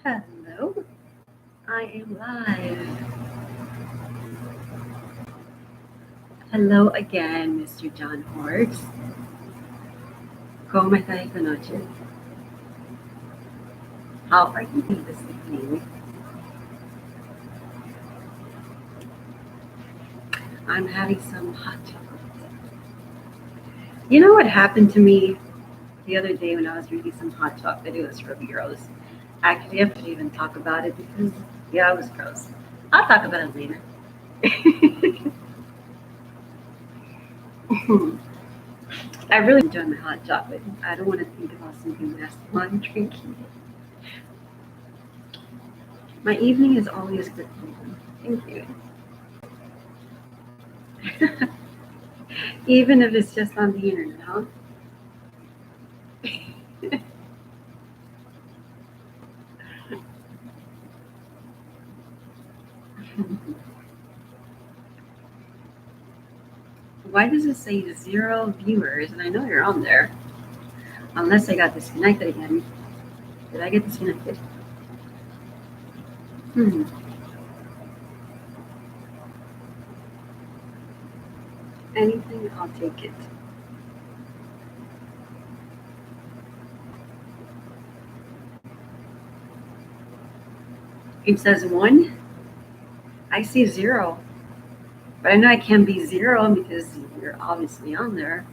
Hello, I am live. Hello again, Mr. John Horst. ¿Cómo está esta noche? How are you this evening? I'm having some hot chocolate. You know what happened to me the other day when I was drinking some hot chocolate? It was really gross. Actually, I shouldn't even talk about it because, yeah, it was gross. I'll talk about it later. I really enjoy my hot chocolate. I don't want to think about something nasty while I'm drinking it. My evening is always good. Thank you. Even if it's just on the internet, huh? Why does it say 0 viewers? And I know you're on there. Unless I got disconnected again. Did I get disconnected? Anything, I'll take it. It says 1. I see 0. But I know I can't be 0 because you're obviously on there.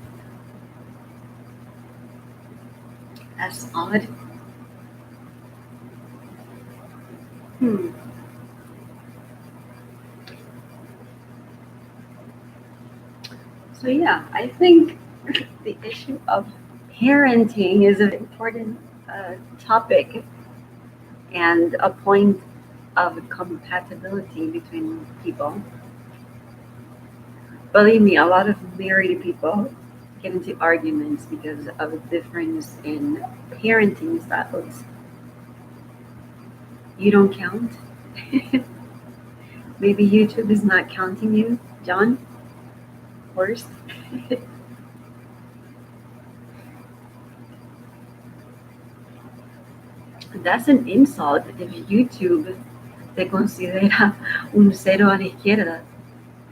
That's odd. So yeah, I think the issue of parenting is an important topic and a point of compatibility between people. Believe me, a lot of married people get into arguments because of a difference in parenting styles. You don't count? Maybe YouTube is not counting you, John? Worst? That's an insult if YouTube te considera un cero a la izquierda.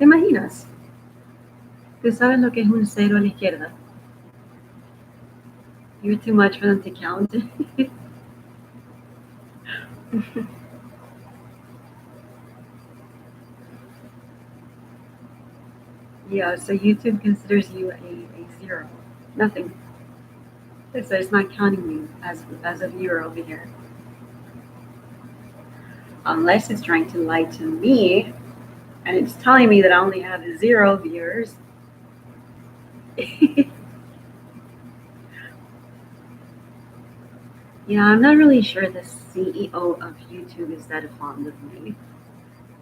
¿Te imaginas? ¿Tú sabes lo que es un cero a la izquierda? You're too much for them to count. Yeah, so YouTube considers you a 0. Nothing. So it's not counting you as a viewer over here. Unless it's trying to lie to me and it's telling me that I only have 0 viewers. Yeah, I'm not really sure the CEO of YouTube is that fond of me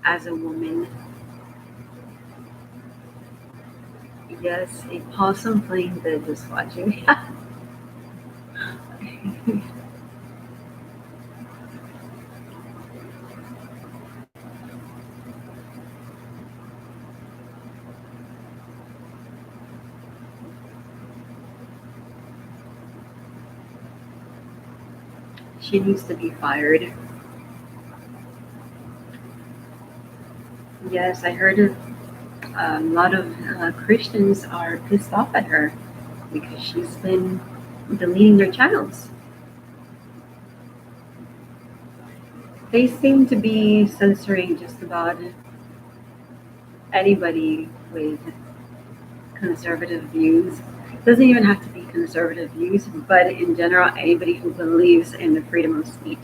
as a woman. Yes, a possum playing dead just watching. She needs to be fired. Yes, I heard a lot of Christians are pissed off at her because she's been deleting their channels. They seem to be censoring just about anybody with conservative views. It doesn't even have to be conservative views, but in general, anybody who believes in the freedom of speech.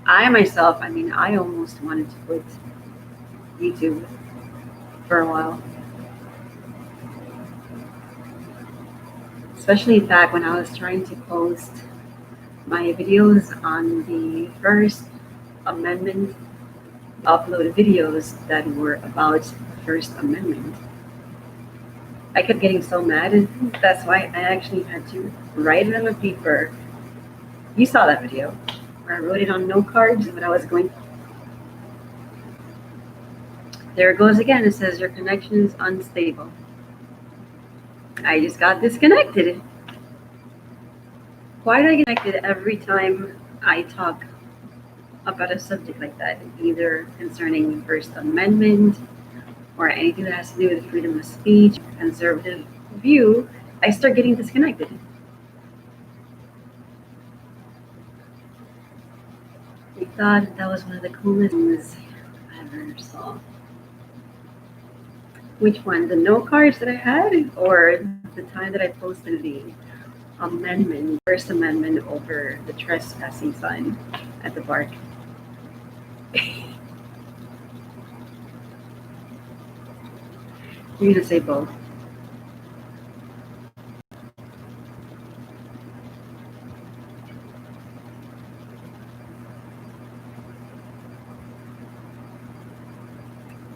I myself, I almost wanted to quit YouTube for a while. Especially back when I was trying to post my videos on the First Amendment, upload videos that were about the First Amendment. I kept getting so mad, and that's why I actually had to write it on a paper. You saw that video where I wrote it on note cards when I was going. There it goes again. It says your connection is unstable. I just got disconnected. Why do I get connected every time I talk about a subject like that, either concerning the First Amendment or anything that has to do with freedom of speech, conservative view? I start getting disconnected. I thought that was one of the coolest things I ever saw. Which one? The note cards that I had, or the time that I posted the First Amendment over the trespassing sign at the park? You're gonna say both.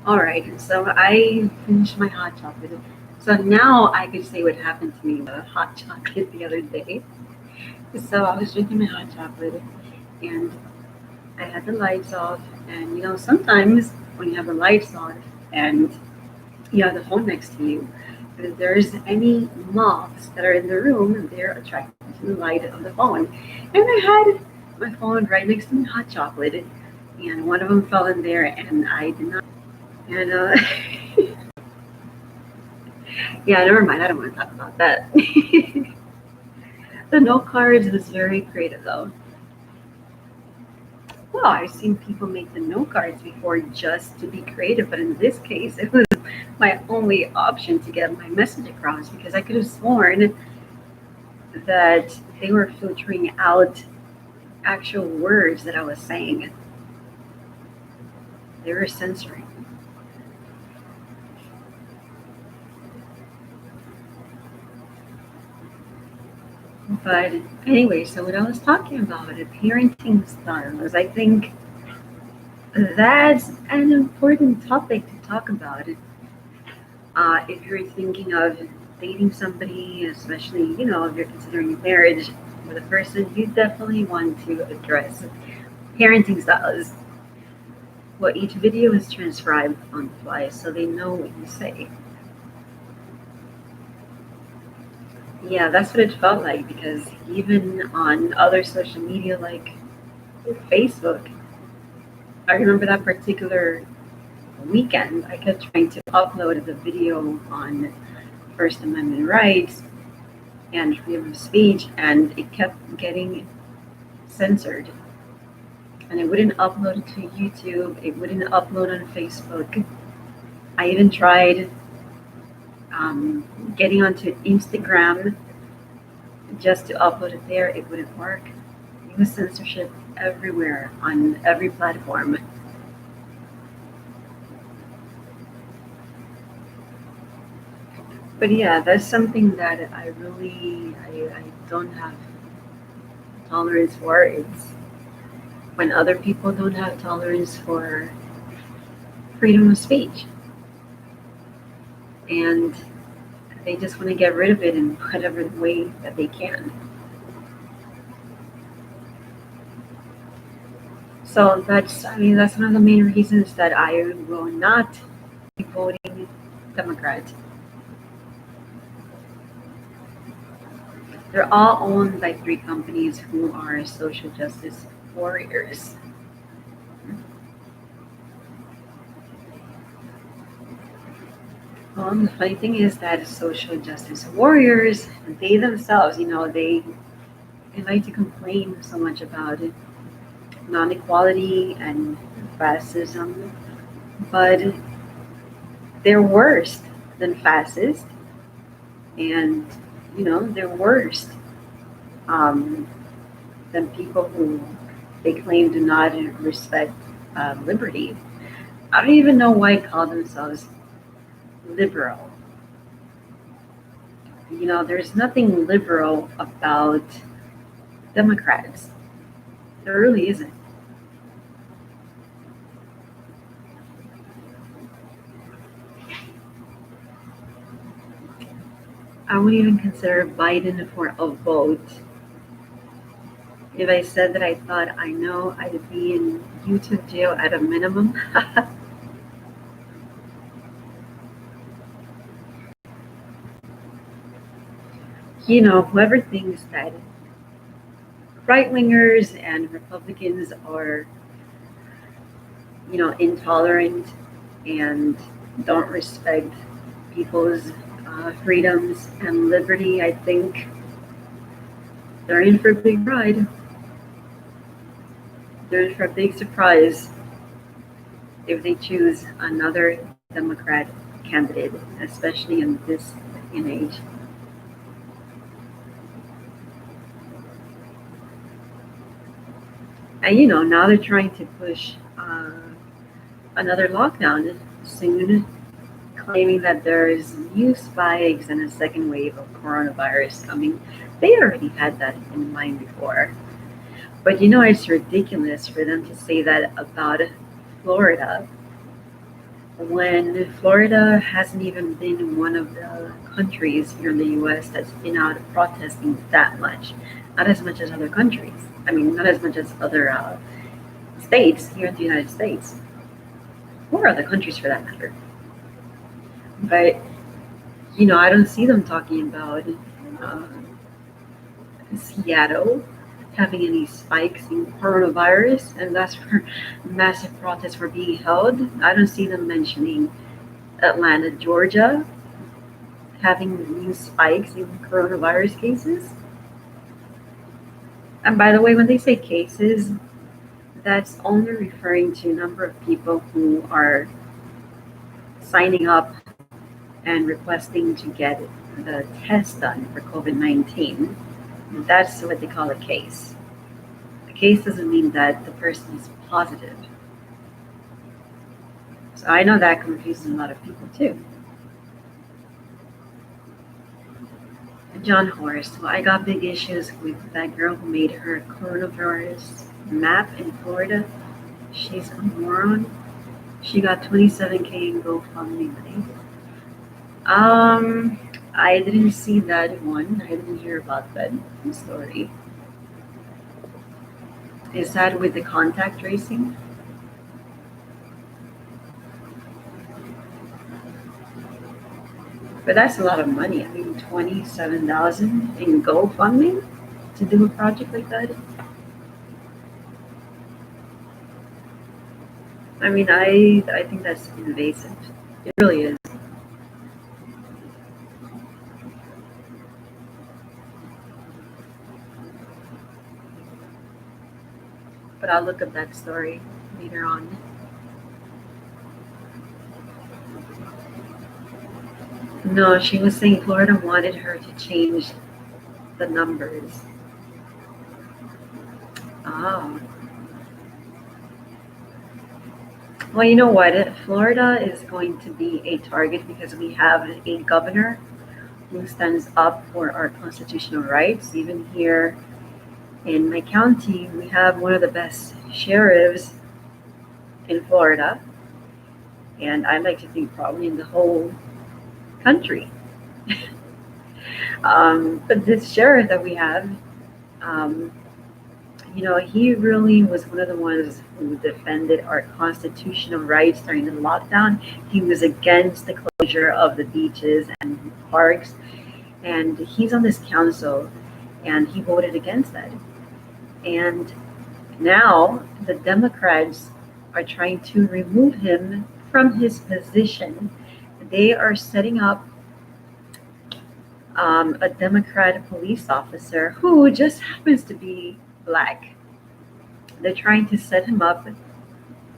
All right, so I finished my hot chocolate. So now I could say what happened to me with the hot chocolate the other day. So I was drinking my hot chocolate and I had the lights off. And sometimes when you have the lights on and you have the phone next to you, if there's any moths that are in the room, they're attracted to the light of the phone. And I had my phone right next to my hot chocolate, and one of them fell in there, and I did not. And yeah, never mind. I don't want to talk about that. The note cards was very creative, though. Well, I've seen people make the note cards before just to be creative, but in this case, it was my only option to get my message across, because I could have sworn that they were filtering out actual words that I was saying. They were censoring. But anyway, so what I was talking about, parenting styles, I think that's an important topic to talk about. If you're thinking of dating somebody, especially, if you're considering marriage with a person, you definitely want to address parenting styles. Well, each video is transcribed on the fly, so they know what you say. Yeah, that's what it felt like, because even on other social media like Facebook, I remember that particular weekend, I kept trying to upload the video on First Amendment rights and freedom of speech, and it kept getting censored. And it wouldn't upload to YouTube, it wouldn't upload on Facebook. I even tried getting onto Instagram just to upload it there. It wouldn't work. It was censorship everywhere on every platform. But yeah, that's something that I don't have tolerance for. It's when other people don't have tolerance for freedom of speech, and they just want to get rid of it in whatever way that they can. So that's one of the main reasons that I will not be voting Democrat. They're all owned by 3 companies who are social justice warriors. The funny thing is that social justice warriors, they themselves, they like to complain so much about non-equality and fascism, but they're worse than fascists, and they're worse than people who they claim do not respect liberty. I don't even know why they call themselves liberal. There's nothing liberal about Democrats. There really isn't. I wouldn't even consider Biden for a vote. If I said that I thought I'd be in YouTube jail at a minimum, Whoever thinks that right wingers and Republicans are, intolerant and don't respect people's freedoms and liberty, I think they're in for a big ride. They're in for a big surprise if they choose another Democrat candidate, especially in this day and age. And now they're trying to push another lockdown soon, claiming that there's new spikes and a second wave of coronavirus coming. They already had that in mind before. But it's ridiculous for them to say that about Florida when Florida hasn't even been one of the countries here in the US that's been out protesting that much. Not as much as other countries. I mean, not as much as other states here in the United States, or other countries for that matter. But, I don't see them talking about Seattle having any spikes in coronavirus, and that's where massive protests were being held. I don't see them mentioning Atlanta, Georgia, having new spikes in coronavirus cases. And by the way, when they say cases, that's only referring to a number of people who are signing up and requesting to get the test done for COVID-19. That's what they call a case. A case doesn't mean that the person is positive. So I know that confuses a lot of people too. John Horst, well, I got big issues with that girl who made her coronavirus map in Florida. She's a moron. She got 27K in GoFundMe money. I didn't see that one. I didn't hear about that story. Is that with the contact tracing? But that's a lot of money. I mean, 27,000 in GoFundMe to do a project like that. I mean, I think that's invasive. It really is. But I'll look up that story later on. No, she was saying Florida wanted her to change the numbers. Oh. Well, you know what? Florida is going to be a target because we have a governor who stands up for our constitutional rights. Even here in my county, we have one of the best sheriffs in Florida. And I like to think probably in the whole country. But this sheriff that we have, he really was one of the ones who defended our constitutional rights during the lockdown. He was against the closure of the beaches and parks, and he's on this council, and he voted against that. And now the Democrats are trying to remove him from his position. They are setting up a Democrat police officer who just happens to be Black. They're trying to set him up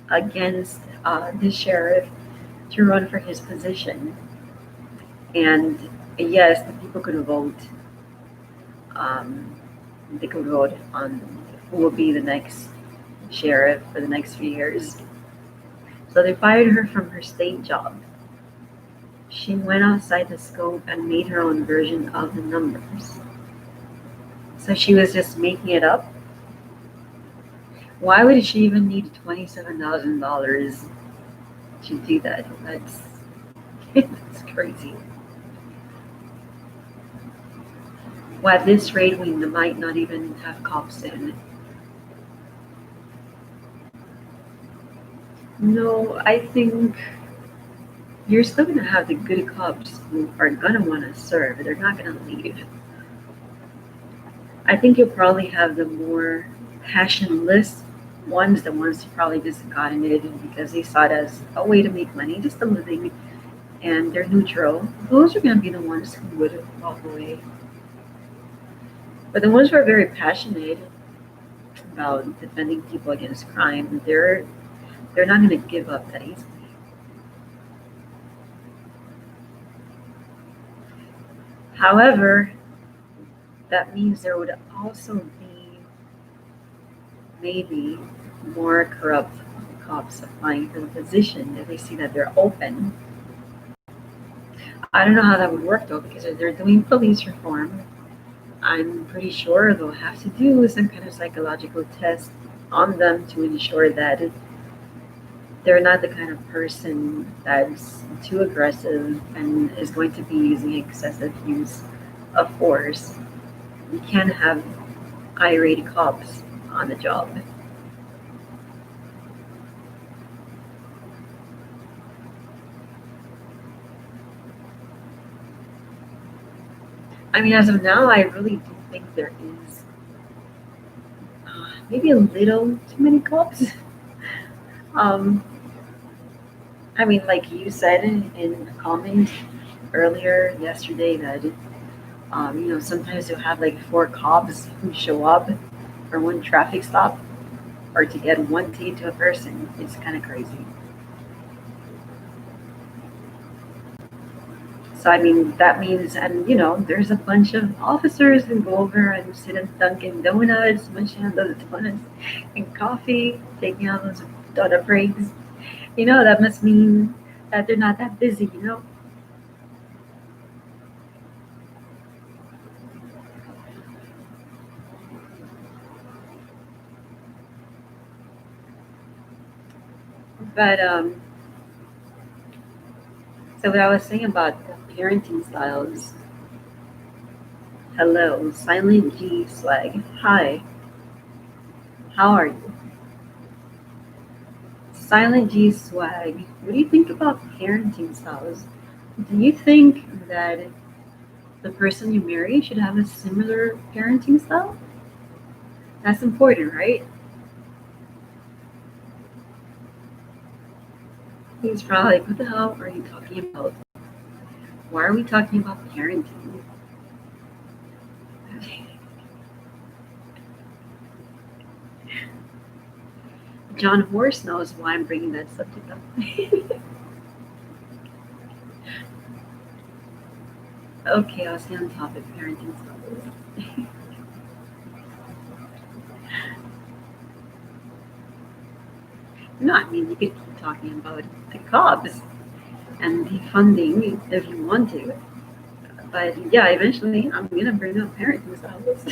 against the sheriff to run for his position. And yes, the people could vote. They could vote on who will be the next sheriff for the next few years. So they fired her from her state job. She went outside the scope and made her own version of the numbers. So she was just making it up. Why would she even need $27,000 to do that? That's crazy. Well, at this rate, we might not even have cops in. No, I think you're still going to have the good cops who are going to want to serve. They're not going to leave. I think you'll probably have the more passionless ones, the ones who probably just got in it because they saw it as a way to make money, just a living, and they're neutral. Those are going to be the ones who would walk away. But the ones who are very passionate about defending people against crime, they're not going to give up that easily. However, that means there would also be maybe more corrupt cops applying for the position if they see that they're open. I don't know how that would work though, because if they're doing police reform, I'm pretty sure they'll have to do some kind of psychological test on them to ensure that they're not the kind of person that's too aggressive and is going to be using excessive use of force. You can't have irate cops on the job. I mean, as of now, I really do think there is maybe a little too many cops. I mean, like you said in a comment earlier yesterday that sometimes you'll have like 4 cops who show up for one traffic stop or to get one ticket to a person. It's kind of crazy. So I mean, that means, and there's a bunch of officers who go over and sit at Dunkin' Donuts, munching on those donuts and coffee, taking out those donut breaks. That must mean that they're not that busy. But so what I was saying about the parenting styles. Hello, Silent G Swag. Hi, how are you? Silent G Swag. What do you think about parenting styles? Do you think that the person you marry should have a similar parenting style? That's important, right? He's probably like, what the hell are you talking about? Why are we talking about parenting? John Horse knows why I'm bringing that subject up. Okay, I'll stay on topic, parenting styles. No, I mean, you could keep talking about the cops and the funding if you want to. But yeah, eventually I'm going to bring up parenting styles.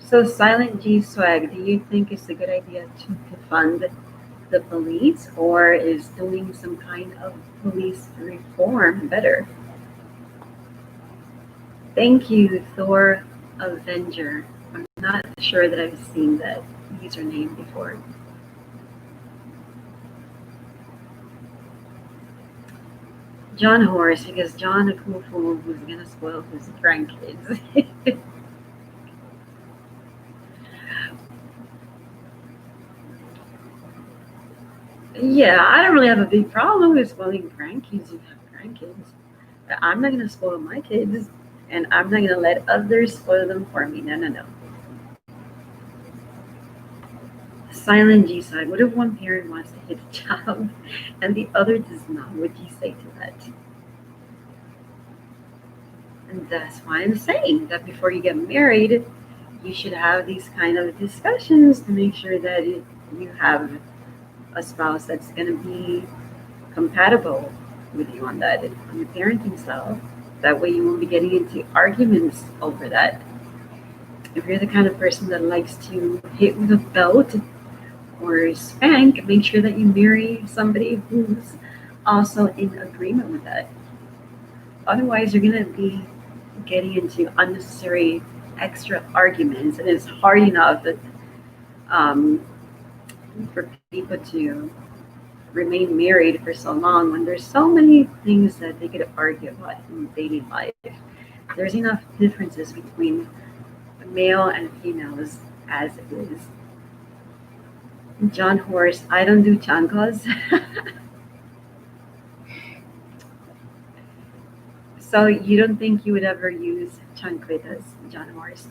So, Silent G Swag, do you think it's a good idea to defund the police, or is doing some kind of police reform better? Thank you, Thor Avenger. I'm not sure that I've seen that username before. John Horse, because John a cool fool who's gonna spoil his grandkids. Yeah, I don't really have a big problem with spoiling grandkids. You have grandkids. I'm not gonna spoil my kids, and I'm not gonna let others spoil them for me. No, no, no. Silent G side. What if one parent wants to hit a job and the other does not? What do you say to that? And that's why I'm saying that before you get married, you should have these kind of discussions to make sure that you have a spouse that's going to be compatible with you on that, on your parenting style. That way you won't be getting into arguments over that. If you're the kind of person that likes to hit with a belt or spank, make sure that you marry somebody who's also in agreement with that. Otherwise, you're going to be getting into unnecessary extra arguments, and it's hard enough that, for people to remain married for so long when there's so many things that they could argue about in daily life. There's enough differences between male and females as it is. John Horse, I don't do chanclas. So you don't think you would ever use chancletas, John Horse?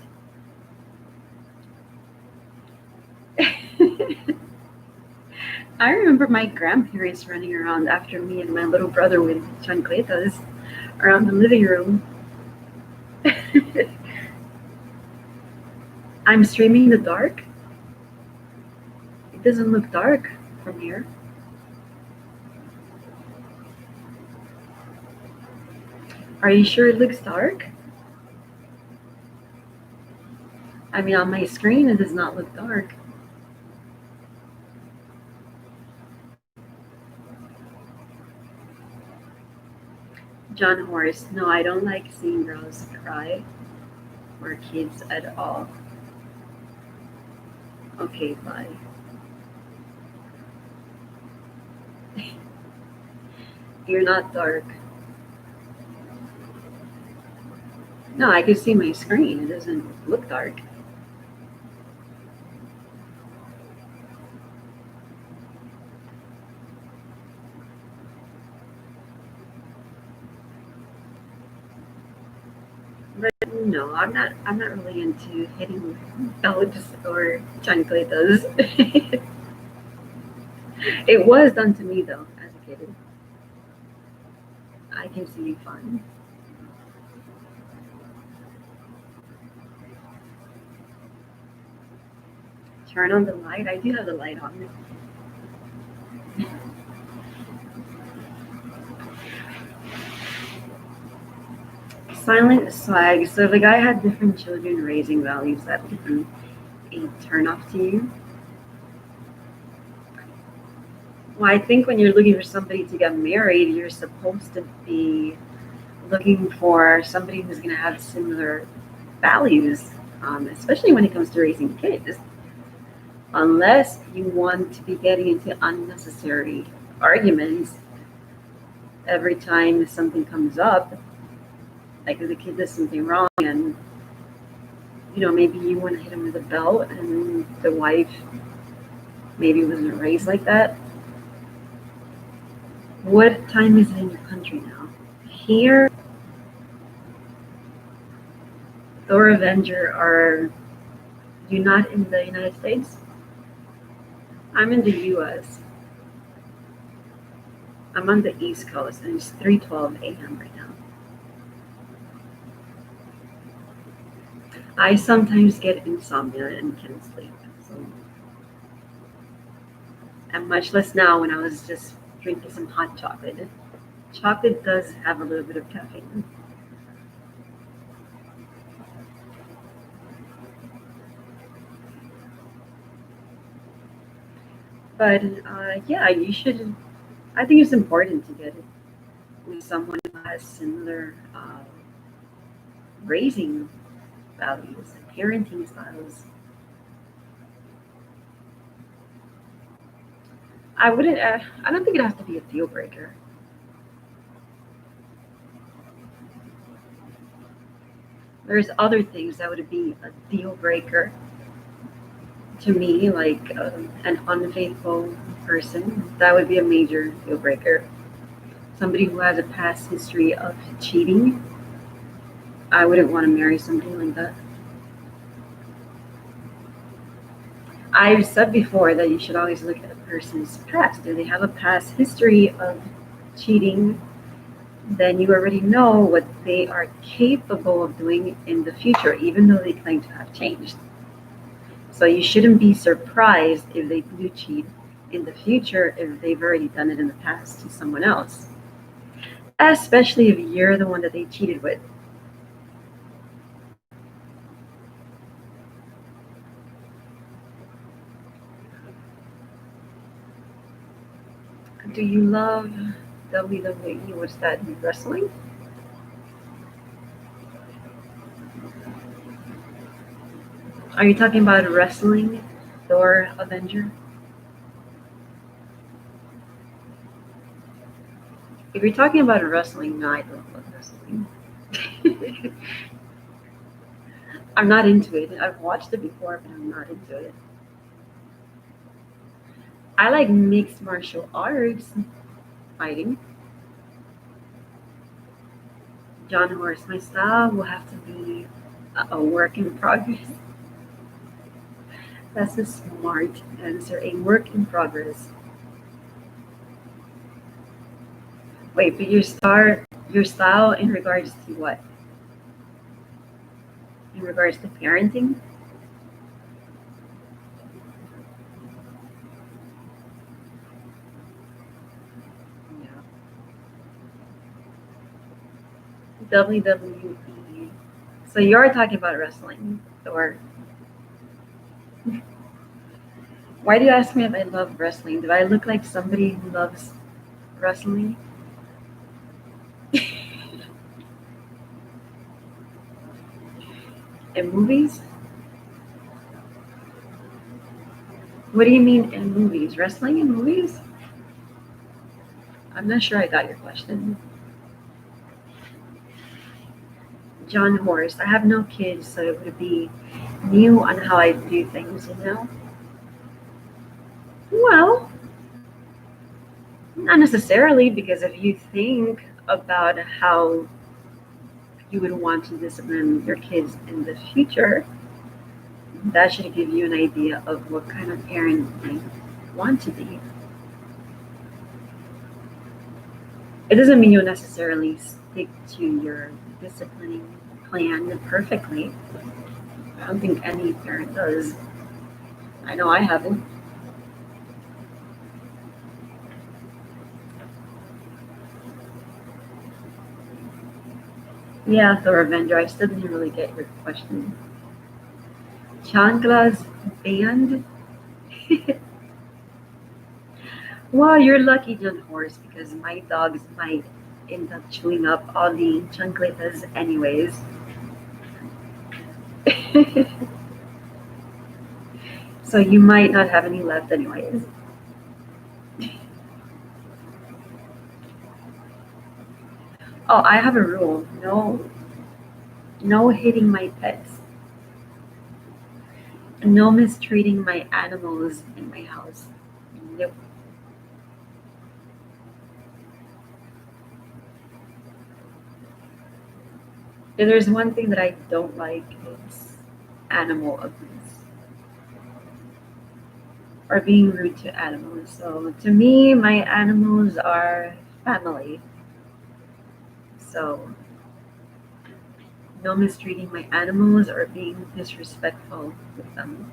I remember my grandparents running around after me and my little brother with chancletas around the living room. I'm streaming in the dark. It doesn't look dark from here. Are you sure it looks dark? I mean, on my screen, it does not look dark. John Horse, no, I don't like seeing girls cry or kids at all. Okay, bye. You're not dark. No, I can see my screen. It doesn't look dark. But no, I'm not really into hitting belts or chancletas. It was done to me though, as a kid. I can see you fine. Turn on the light. I do have the light on. Silent swag. So if a guy had different children raising values, that would be a turn off to you. Well, I think when you're looking for somebody to get married, you're supposed to be looking for somebody who's going to have similar values, especially when it comes to raising kids. Unless you want to be getting into unnecessary arguments every time something comes up, like if the kid does something wrong and maybe you want to hit him with a belt and the wife maybe wasn't raised like that. What time is it in your country now? Here, Thor Avenger, are you not in the United States? I'm in the US. I'm on the East Coast and it's 3:12 a.m. right now. I sometimes get insomnia and can't sleep. So. And much less now when I was just drinking some hot chocolate. Chocolate does have a little bit of caffeine. But yeah, you should. I think it's important to get with someone who has similar raising values, parenting styles. I wouldn't. I don't think it has to be a deal breaker. There's other things that would be a deal breaker to me, like an unfaithful person. That would be a major deal breaker. Somebody who has a past history of cheating. I wouldn't want to marry somebody like that. I've said before that you should always look at a person's past. Do they have a past history of cheating? Then you already know what they are capable of doing in the future, even though they claim to have changed. So you shouldn't be surprised if they do cheat in the future if they've already done it in the past to someone else, especially if you're the one that they cheated with. Do you love WWE? What's that? Wrestling? Are you talking about wrestling, Thor Avenger? If you're talking about wrestling, no, I don't love wrestling. I'm not into it. I've watched it before, but I'm not into it. I like mixed martial arts fighting. John Horse, my style will have to be a work in progress. That's a smart answer. A work in progress. Wait, but your style in regards to what? In regards to parenting? Yeah. WWE. So you're talking about wrestling, or why do you ask me if I love wrestling? Do I look like somebody who loves wrestling? In movies? What do you mean in movies? Wrestling in movies? I'm not sure I got your question. John Horse. I have no kids, so it would be new on how I do things, you know? Well, not necessarily, because if you think about how you would want to discipline your kids in the future, that should give you an idea of what kind of parent you want to be. It doesn't mean you'll necessarily stick to your disciplining plan perfectly. I don't think any parent does. I know I haven't. Yeah, the Revenger. I still didn't really get your question. Chanclas band? Well, you're lucky, John Horse, because my dogs might end up chewing up all the chancletas anyways. So you might not have any left anyways. Oh, I have a rule. No hitting my pets. No mistreating my animals in my house. Nope. If there's one thing that I don't like, it's animal abuse or being rude to animals. So to me, my animals are family. So no mistreating my animals or being disrespectful with them.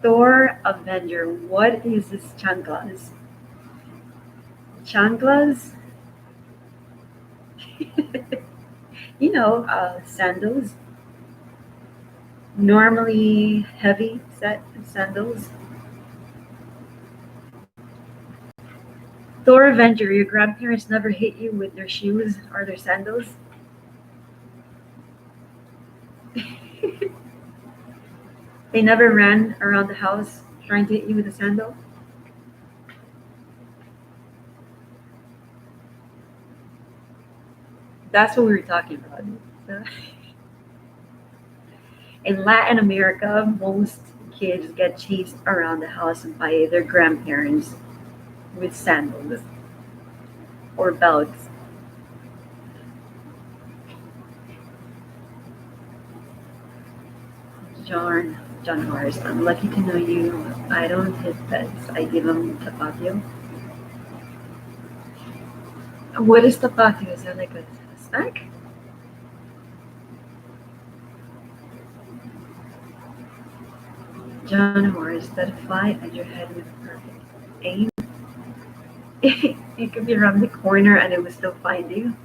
Thor Avenger, what is this chanclas? Chanclas? Sandals. Normally heavy set sandals. Thor Avenger, your grandparents never hit you with their shoes or their sandals? They never ran around the house trying to hit you with a sandal? That's what we were talking about. So, in Latin America, most kids get chased around the house by their grandparents with sandals or belts. John Horse, I'm lucky to know you. I don't hit pets. I give them tapatio. What is tapatio? Is that like a snack? John Horse, that fly at your head with perfect aim. It could be around the corner and it would still find you.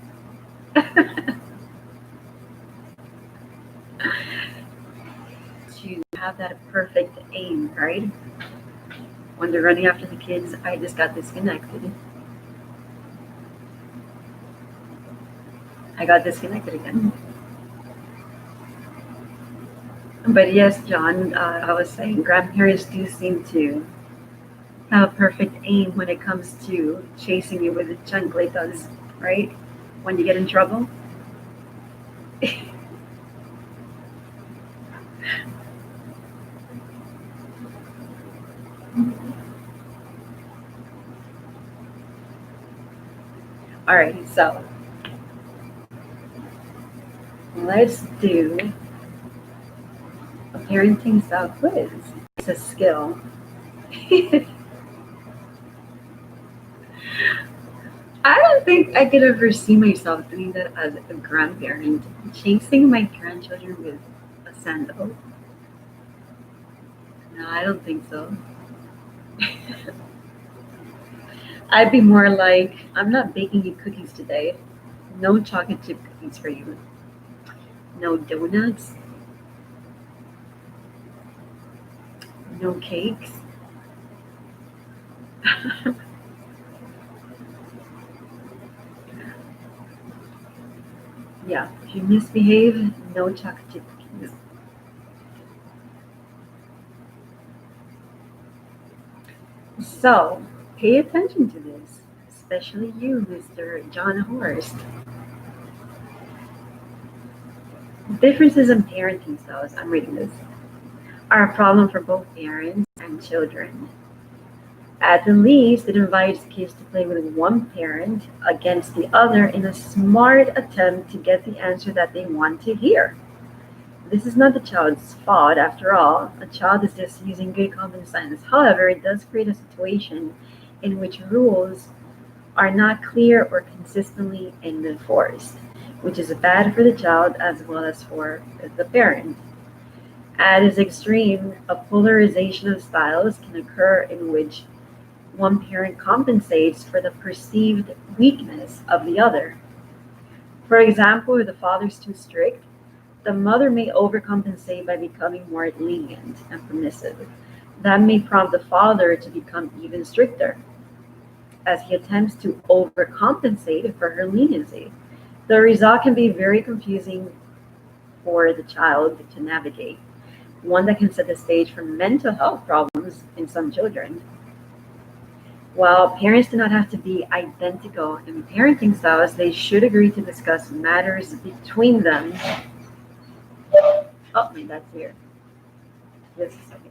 To have that perfect aim, right? When they're running after the kids, I just got disconnected. I got disconnected again. But yes, John, I was saying grandparents do seem to have a perfect aim when it comes to chasing you with the chancletas, right? When you get in trouble. All right, so let's do a parenting style quiz. It's a skill. I don't think I could ever see myself doing that as a grandparent, chasing my grandchildren with a sandal. No, I don't think so. I'd be more like, I'm not baking you cookies today. No chocolate chip cookies for you. No donuts. No cakes. Yeah, if you misbehave, no chocolate chip cookies. So, pay attention to this, especially you, Mr. John Horst. Differences in parenting styles, I'm reading this, are a problem for both parents and children. At the least, it invites kids to play with one parent against the other in a smart attempt to get the answer that they want to hear. This is not the child's fault, after all. A child is just using good common sense. However, it does create a situation in which rules are not clear or consistently enforced, which is bad for the child as well as for the parent. At its extreme, a polarization of styles can occur in which one parent compensates for the perceived weakness of the other. For example, if the father is too strict, the mother may overcompensate by becoming more lenient and permissive. That may prompt the father to become even stricter as he attempts to overcompensate for her leniency. The result can be very confusing for the child to navigate, one that can set the stage for mental health problems in some children. While parents do not have to be identical in parenting styles, they should agree to discuss matters between them. Oh, my dad's here. Just a second.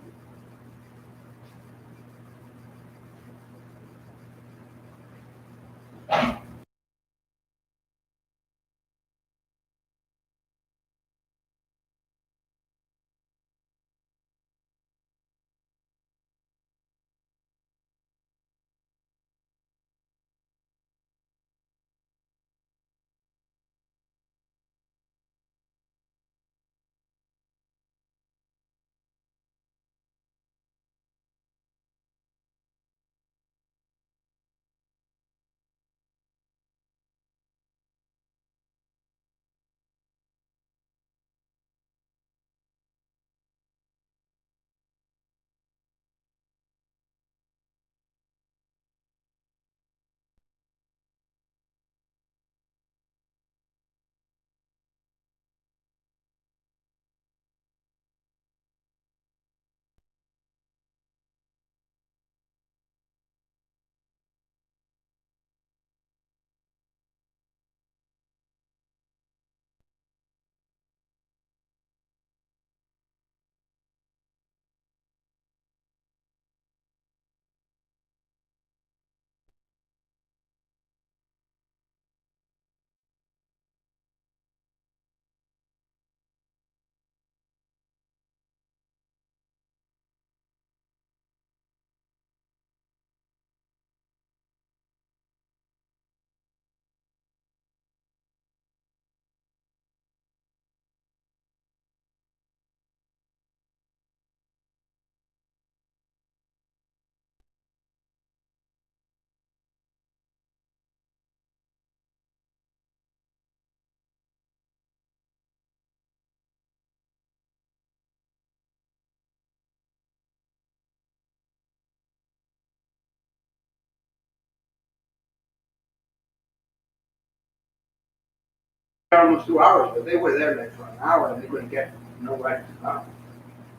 Almost 2 hours, but they were there like for an hour and they couldn't get no ride to come.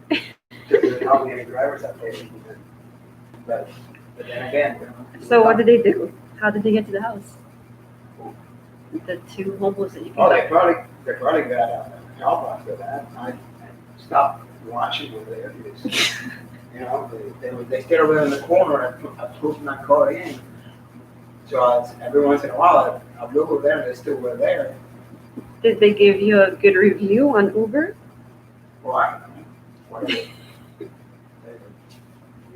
Because there's not many drivers that day. But But then again, So what did they do? How did they get to the house? The two homeless that you oh, can. they probably got help after that. I stopped watching over there because, you know, they stayed over there in the corner. I pushed my car in. So every once in a while, I look over there and they still were there. Did they give you a good review on Uber? Well, I don't know. Whatever.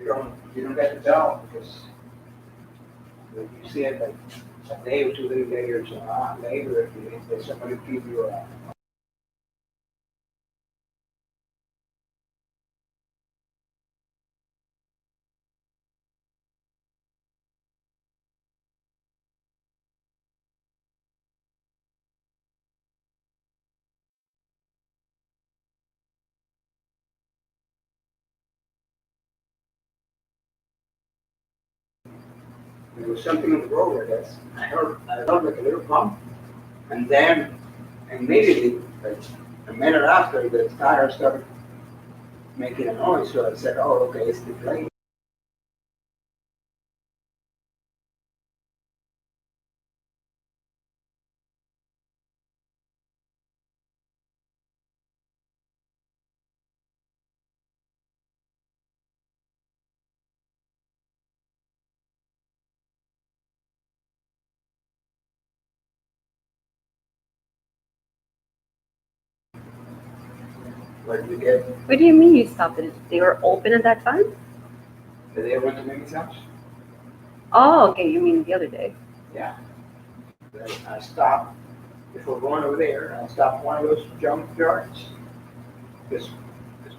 You don't get to tell because you see it like a day or 2 days later, so later if somebody give you a there was something on the road, I guess. I heard like a little pump, and then immediately, like a minute after, the tire started making a noise. So I said, "Oh, okay, it's the plane." Where did you get? What do you mean you stopped it? They were open at that time? Did they went to Mimi's house? Oh, okay. You mean the other day? Yeah. I stopped before going over there. I stopped one of those junk yards. There's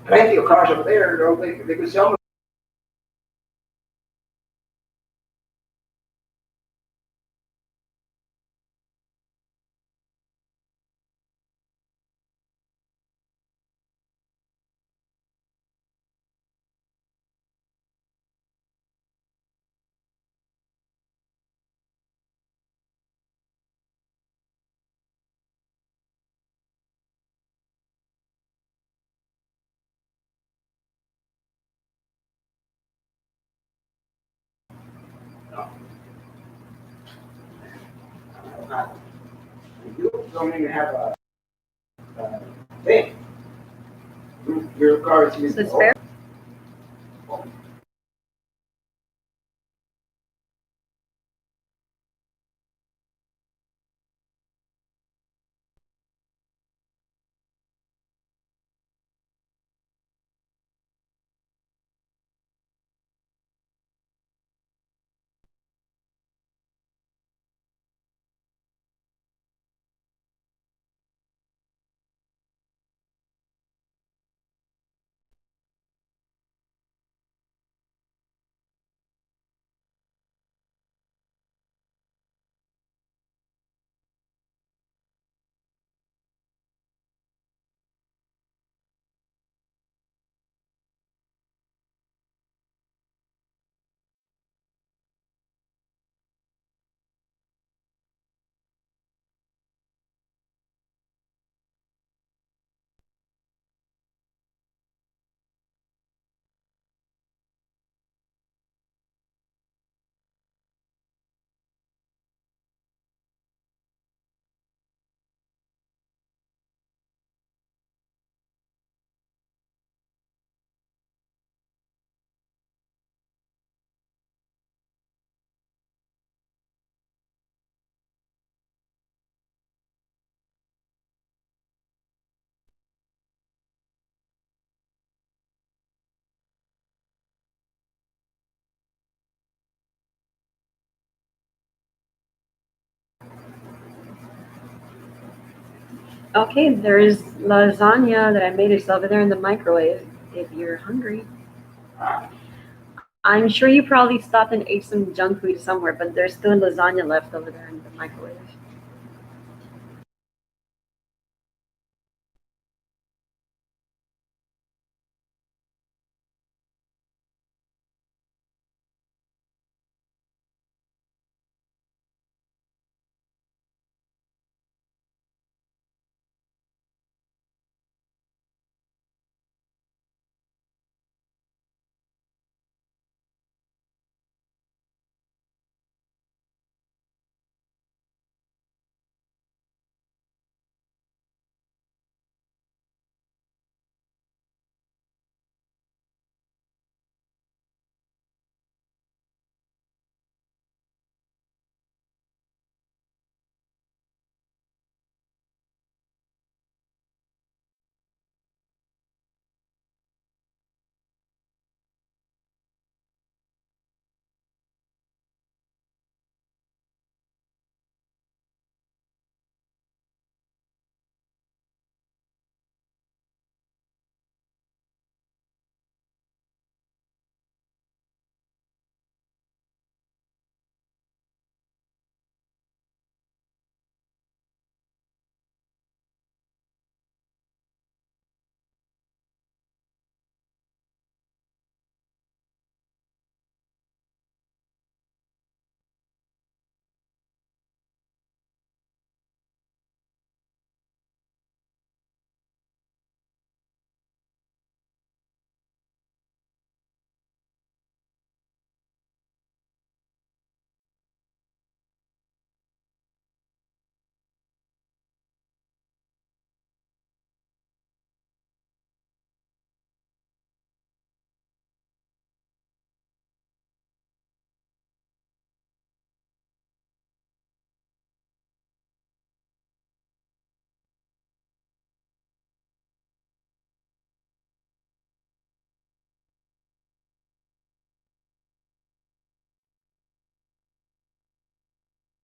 plenty of cars over there. You know, they could sell. You don't even have a thing. Your car is The missing. spare? Okay, there's lasagna that I made. It's over there in the microwave if you're hungry. I'm sure you probably stopped and ate some junk food somewhere, but there's still lasagna left over there in the microwave.